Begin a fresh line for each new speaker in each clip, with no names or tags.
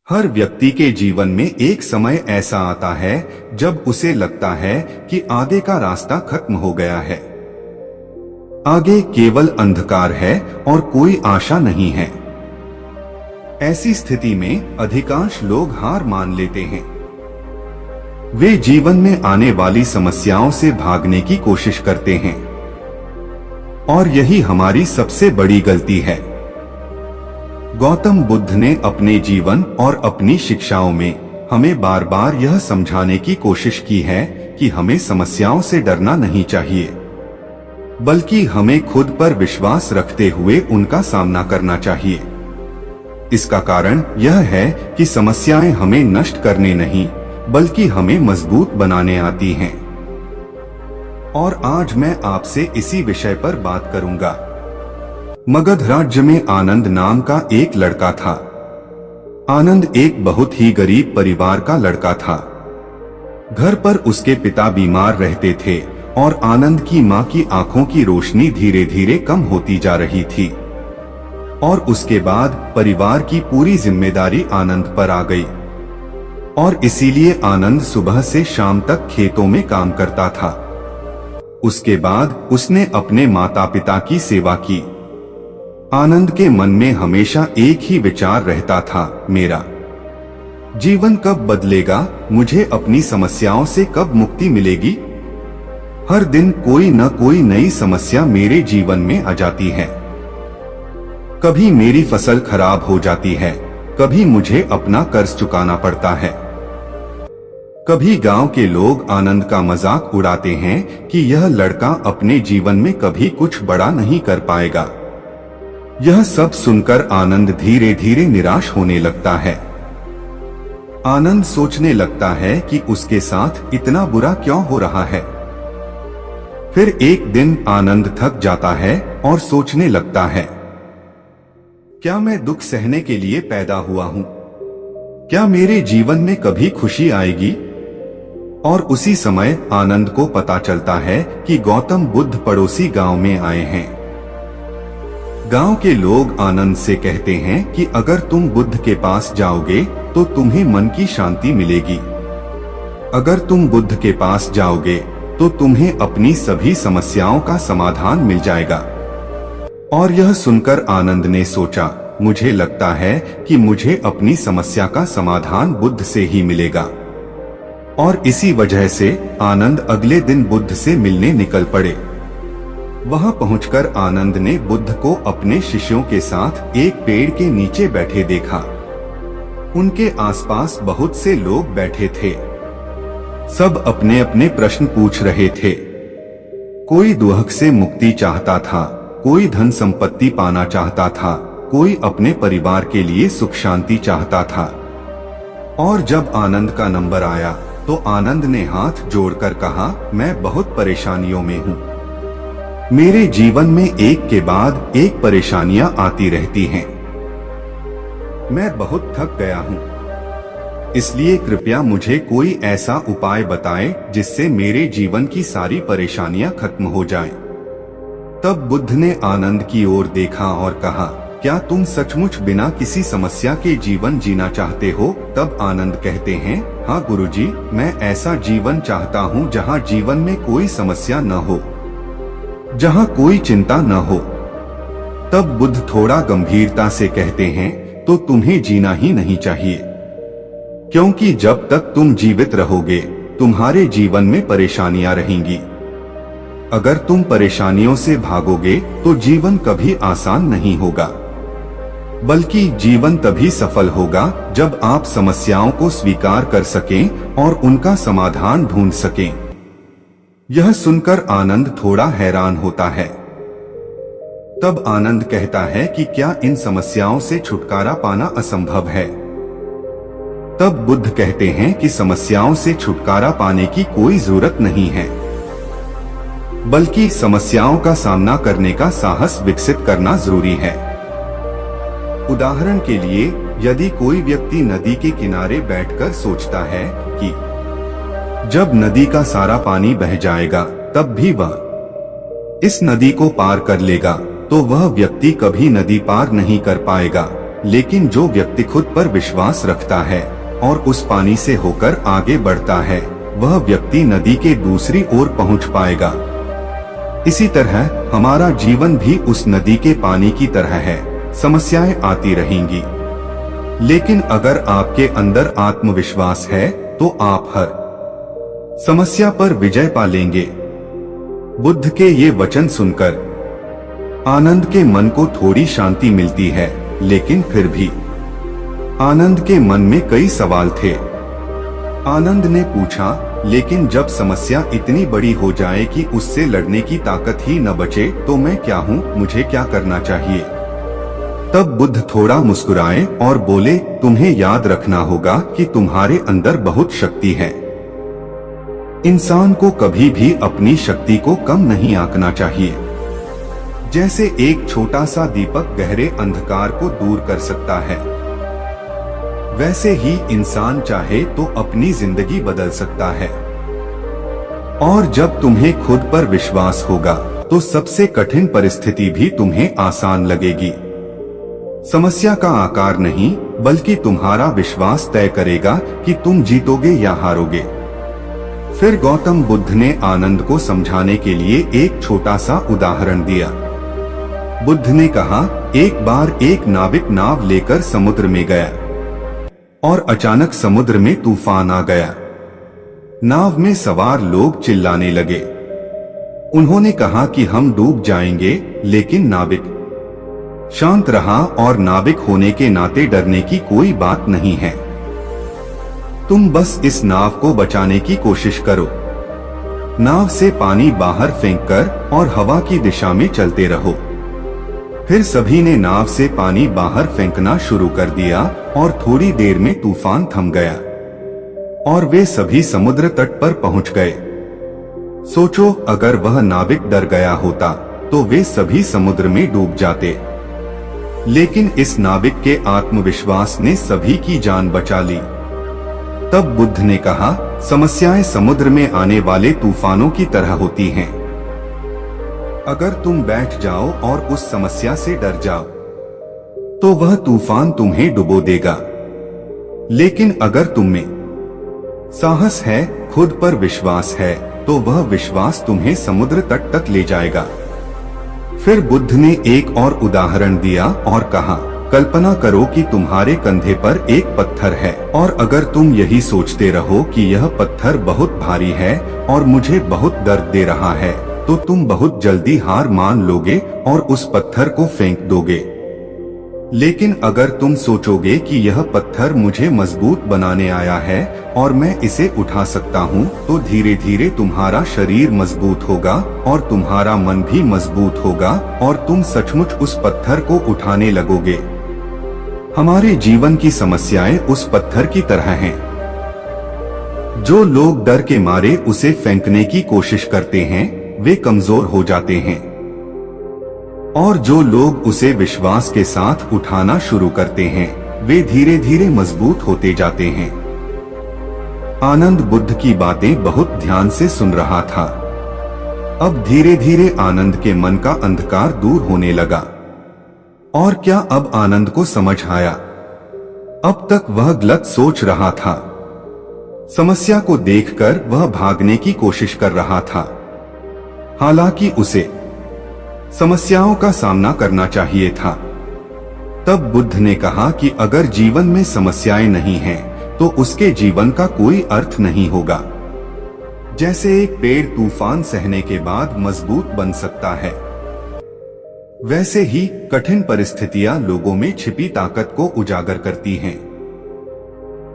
हर व्यक्ति के जीवन में एक समय ऐसा आता है जब उसे लगता है कि आगे का रास्ता खत्म हो गया है। आगे केवल अंधकार है और कोई आशा नहीं है। ऐसी स्थिति में अधिकांश लोग हार मान लेते हैं। वे जीवन में आने वाली समस्याओं से भागने की कोशिश करते हैं और यही हमारी सबसे बड़ी गलती है। गौतम बुद्ध ने अपने जीवन और अपनी शिक्षाओं में हमें बार बार यह समझाने की कोशिश की है कि हमें समस्याओं से डरना नहीं चाहिए, बल्कि हमें खुद पर विश्वास रखते हुए उनका सामना करना चाहिए। इसका कारण यह है कि समस्याएं हमें नष्ट करने नहीं, बल्कि हमें मजबूत बनाने आती हैं। और आज मैं आपसे इसी विषय पर बात करूंगा। मगध राज्य में आनंद नाम का एक लड़का था। आनंद एक बहुत ही गरीब परिवार का लड़का था। घर पर उसके पिता बीमार रहते थे और आनंद की मां की आंखों की रोशनी धीरे धीरे कम होती जा रही थी। और उसके बाद परिवार की पूरी जिम्मेदारी आनंद पर आ गई और इसीलिए आनंद सुबह से शाम तक खेतों में काम करता था। उसके बाद उसने अपने माता पिता की सेवा की। आनंद के मन में हमेशा एक ही विचार रहता था, मेरा जीवन कब बदलेगा, मुझे अपनी समस्याओं से कब मुक्ति मिलेगी। हर दिन कोई न कोई नई समस्या मेरे जीवन में आ जाती है। कभी मेरी फसल खराब हो जाती है, कभी मुझे अपना कर्ज चुकाना पड़ता है। कभी गांव के लोग आनंद का मजाक उड़ाते हैं कि यह लड़का अपने जीवन में कभी कुछ बड़ा नहीं कर पाएगा। यह सब सुनकर आनंद धीरे धीरे निराश होने लगता है। आनंद सोचने लगता है कि उसके साथ इतना बुरा क्यों हो रहा है। फिर एक दिन आनंद थक जाता है और सोचने लगता है, क्या मैं दुख सहने के लिए पैदा हुआ हूं? क्या मेरे जीवन में कभी खुशी आएगी? और उसी समय आनंद को पता चलता है कि गौतम बुद्ध पड़ोसी गांव में आए हैं। गांव के लोग आनंद से कहते हैं कि अगर तुम बुद्ध के पास जाओगे तो तुम्हें मन की शांति मिलेगी। अगर तुम बुद्ध के पास जाओगे तो तुम्हें अपनी सभी समस्याओं का समाधान मिल जाएगा। और यह सुनकर आनंद ने सोचा, मुझे लगता है कि मुझे अपनी समस्या का समाधान बुद्ध से ही मिलेगा। और इसी वजह से आनंद अगले दिन बुद्ध से मिलने निकल पड़े। वहां पहुंचकर आनंद ने बुद्ध को अपने शिष्यों के साथ एक पेड़ के नीचे बैठे देखा। उनके आसपास बहुत से लोग बैठे थे। सब अपने अपने प्रश्न पूछ रहे थे। कोई दुख से मुक्ति चाहता था, कोई धन संपत्ति पाना चाहता था, कोई अपने परिवार के लिए सुख शांति चाहता था। और जब आनंद का नंबर आया तो आनंद ने हाथ जोड़कर कहा, मैं बहुत परेशानियों में हूँ। मेरे जीवन में एक के बाद एक परेशानियां आती रहती हैं। मैं बहुत थक गया हूं। इसलिए कृपया मुझे कोई ऐसा उपाय बताएं जिससे मेरे जीवन की सारी परेशानियां खत्म हो जाएं। तब बुद्ध ने आनंद की ओर देखा और कहा, क्या तुम सचमुच बिना किसी समस्या के जीवन जीना चाहते हो? तब आनंद कहते हैं, हाँ गुरुजी, मैं ऐसा जीवन चाहता हूँ जहाँ जीवन में कोई समस्या न हो, जहाँ कोई चिंता न हो। तब बुद्ध थोड़ा गंभीरता से कहते हैं, तो तुम्हें जीना ही नहीं चाहिए, क्योंकि जब तक तुम जीवित रहोगे तुम्हारे जीवन में परेशानियां रहेंगी। अगर तुम परेशानियों से भागोगे तो जीवन कभी आसान नहीं होगा, बल्कि जीवन तभी सफल होगा जब आप समस्याओं को स्वीकार कर सकें और उनका समाधान ढूंढ सकें। यह सुनकर आनंद थोड़ा हैरान होता है। तब आनंद कहता है कि क्या इन समस्याओं से छुटकारा पाना असंभव है? तब बुद्ध कहते हैं कि समस्याओं से छुटकारा पाने की कोई जरूरत नहीं है, बल्कि समस्याओं का सामना करने का साहस विकसित करना जरूरी है। उदाहरण के लिए, यदि कोई व्यक्ति नदी के किनारे बैठकर सोचता है कि जब नदी का सारा पानी बह जाएगा तब भी वह इस नदी को पार कर लेगा, तो वह व्यक्ति कभी नदी पार नहीं कर पाएगा। लेकिन जो व्यक्ति खुद पर विश्वास रखता है और उस पानी से होकर आगे बढ़ता है, वह व्यक्ति नदी के दूसरी ओर पहुंच पाएगा। इसी तरह हमारा जीवन भी उस नदी के पानी की तरह है। समस्याएं आती रहेंगी, लेकिन अगर आपके अंदर आत्मविश्वास है तो आप हर समस्या पर विजय पा लेंगे। बुद्ध के ये वचन सुनकर आनंद के मन को थोड़ी शांति मिलती है, लेकिन फिर भी आनंद के मन में कई सवाल थे। आनंद ने पूछा, लेकिन जब समस्या इतनी बड़ी हो जाए कि उससे लड़ने की ताकत ही न बचे तो मैं क्या हूँ, मुझे क्या करना चाहिए? तब बुद्ध थोड़ा मुस्कुराए और बोले, तुम्हें याद रखना होगा कि तुम्हारे अंदर बहुत शक्ति है। इंसान को कभी भी अपनी शक्ति को कम नहीं आंकना चाहिए। जैसे एक छोटा सा दीपक गहरे अंधकार को दूर कर सकता है, वैसे ही इंसान चाहे तो अपनी जिंदगी बदल सकता है। और जब तुम्हें खुद पर विश्वास होगा तो सबसे कठिन परिस्थिति भी तुम्हें आसान लगेगी। समस्या का आकार नहीं, बल्कि तुम्हारा विश्वास तय करेगा कि तुम जीतोगे या हारोगे। फिर गौतम बुद्ध ने आनंद को समझाने के लिए एक छोटा सा उदाहरण दिया। बुद्ध ने कहा, एक बार एक नाविक नाव लेकर समुद्र में गया और अचानक समुद्र में तूफान आ गया। नाव में सवार लोग चिल्लाने लगे। उन्होंने कहा कि हम डूब जाएंगे, लेकिन नाविक शांत रहा और नाविक होने के नाते डरने की कोई बात नहीं है। तुम बस इस नाव को बचाने की कोशिश करो। नाव से पानी बाहर फेंककर और हवा की दिशा में चलते रहो। फिर सभी ने नाव से पानी बाहर फेंकना शुरू कर दिया और थोड़ी देर में तूफान थम गया और वे सभी समुद्र तट पर पहुंच गए। सोचो, अगर वह नाविक डर गया होता तो वे सभी समुद्र में डूब जाते। लेकिन इस नाविक के आत्मविश्वास ने सभी की जान बचा ली। तब बुद्ध ने कहा, समस्याएं समुद्र में आने वाले तूफानों की तरह होती हैं। अगर तुम बैठ जाओ और उस समस्या से डर जाओ तो वह तूफान तुम्हें डुबो देगा। लेकिन अगर तुम में साहस है, खुद पर विश्वास है, तो वह विश्वास तुम्हें समुद्र तट तक ले जाएगा। फिर बुद्ध ने एक और उदाहरण दिया और कहा, कल्पना करो कि तुम्हारे कंधे पर एक पत्थर है और अगर तुम यही सोचते रहो कि यह पत्थर बहुत भारी है और मुझे बहुत दर्द दे रहा है, तो तुम बहुत जल्दी हार मान लोगे और उस पत्थर को फेंक दोगे। लेकिन अगर तुम सोचोगे कि यह पत्थर मुझे मजबूत बनाने आया है और मैं इसे उठा सकता हूँ, तो धीरे धीरे तुम्हारा शरीर मजबूत होगा और तुम्हारा मन भी मजबूत होगा और तुम सचमुच उस पत्थर को उठाने लगोगे। हमारे जीवन की समस्याएं उस पत्थर की तरह हैं। जो लोग डर के मारे उसे फेंकने की कोशिश करते हैं, वे कमजोर हो जाते हैं, और जो लोग उसे विश्वास के साथ उठाना शुरू करते हैं, वे धीरे धीरे मजबूत होते जाते हैं। आनंद बुद्ध की बातें बहुत ध्यान से सुन रहा था। अब धीरे धीरे आनंद के मन का अंधकार दूर होने लगा। और क्या अब आनंद को समझ आया? अब तक वह गलत सोच रहा था। समस्या को देखकर वह भागने की कोशिश कर रहा था। हालांकि उसे समस्याओं का सामना करना चाहिए था। तब बुद्ध ने कहा कि अगर जीवन में समस्याएं नहीं हैं, तो उसके जीवन का कोई अर्थ नहीं होगा। जैसे एक पेड़ तूफान सहने के बाद मजबूत बन सकता है, वैसे ही कठिन परिस्थितियां लोगों में छिपी ताकत को उजागर करती हैं।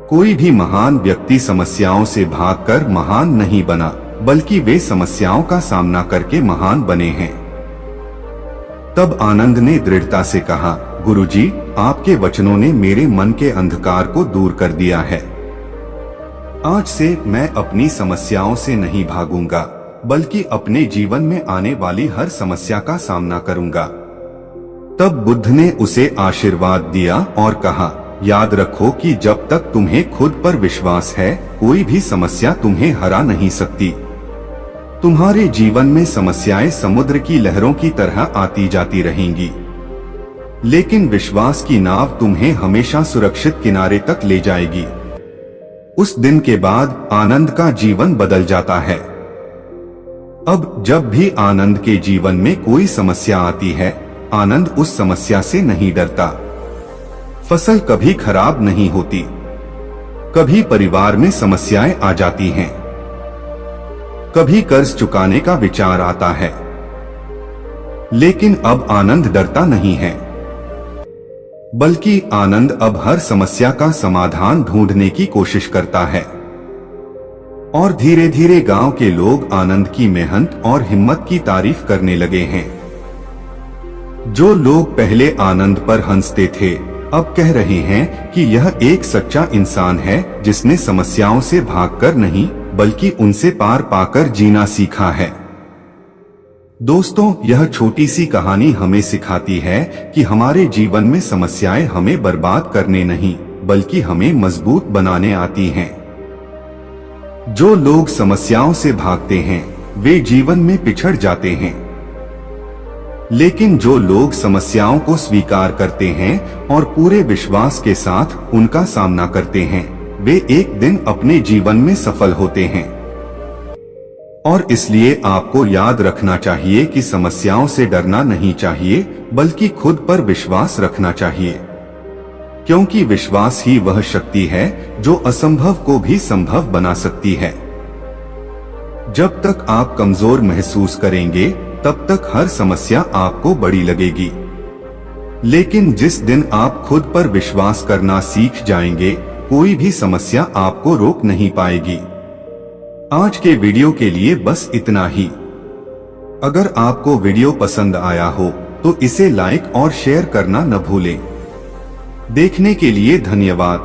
कोई भी महान व्यक्ति समस्याओं से भागकर महान नहीं बना, बल्कि वे समस्याओं का सामना करके महान बने हैं। तब आनंद ने दृढ़ता से कहा, गुरुजी, आपके वचनों ने मेरे मन के अंधकार को दूर कर दिया है। आज से मैं अपनी समस्याओं से नहीं भागूंगा, बल्कि अपने जीवन में आने वाली हर समस्या का सामना करूंगा। तब बुद्ध ने उसे आशीर्वाद दिया और कहा, याद रखो कि जब तक तुम्हें खुद पर विश्वास है, कोई भी समस्या तुम्हें हरा नहीं सकती। तुम्हारे जीवन में समस्याएं समुद्र की लहरों की तरह आती जाती रहेंगी, लेकिन विश्वास की नाव तुम्हें हमेशा सुरक्षित किनारे तक ले जाएगी। उस दिन के बाद आनंद का जीवन बदल जाता है। अब जब भी आनंद के जीवन में कोई समस्या आती है, आनंद उस समस्या से नहीं डरता। फसल कभी खराब नहीं होती, कभी परिवार में समस्याएं आ जाती हैं, कभी कर्ज चुकाने का विचार आता है, लेकिन अब आनंद डरता नहीं है, बल्कि आनंद अब हर समस्या का समाधान ढूंढने की कोशिश करता है। और धीरे धीरे गांव के लोग आनंद की मेहनत और हिम्मत की तारीफ करने लगे हैं। जो लोग पहले आनंद पर हंसते थे, अब कह रहे हैं कि यह एक सच्चा इंसान है जिसने समस्याओं से भागकर नहीं, बल्कि उनसे पार पाकर जीना सीखा है। दोस्तों, यह छोटी सी कहानी हमें सिखाती है कि हमारे जीवन में समस्याएं हमें बर्बाद करने नहीं, बल्कि हमें मजबूत बनाने आती हैं। जो लोग समस्याओं से भागते हैं, वे जीवन में पिछड़ जाते हैं, लेकिन जो लोग समस्याओं को स्वीकार करते हैं और पूरे विश्वास के साथ उनका सामना करते हैं, वे एक दिन अपने जीवन में सफल होते हैं। और इसलिए आपको याद रखना चाहिए कि समस्याओं से डरना नहीं चाहिए, बल्कि खुद पर विश्वास रखना चाहिए, क्योंकि विश्वास ही वह शक्ति है जो असंभव को भी संभव बना सकती है। जब तक आप कमजोर महसूस करेंगे, तब तक हर समस्या आपको बड़ी लगेगी, लेकिन जिस दिन आप खुद पर विश्वास करना सीख जाएंगे, कोई भी समस्या आपको रोक नहीं पाएगी। आज के वीडियो के लिए बस इतना ही। अगर आपको वीडियो पसंद आया हो तो इसे लाइक और शेयर करना न भूलें। देखने के लिए धन्यवाद।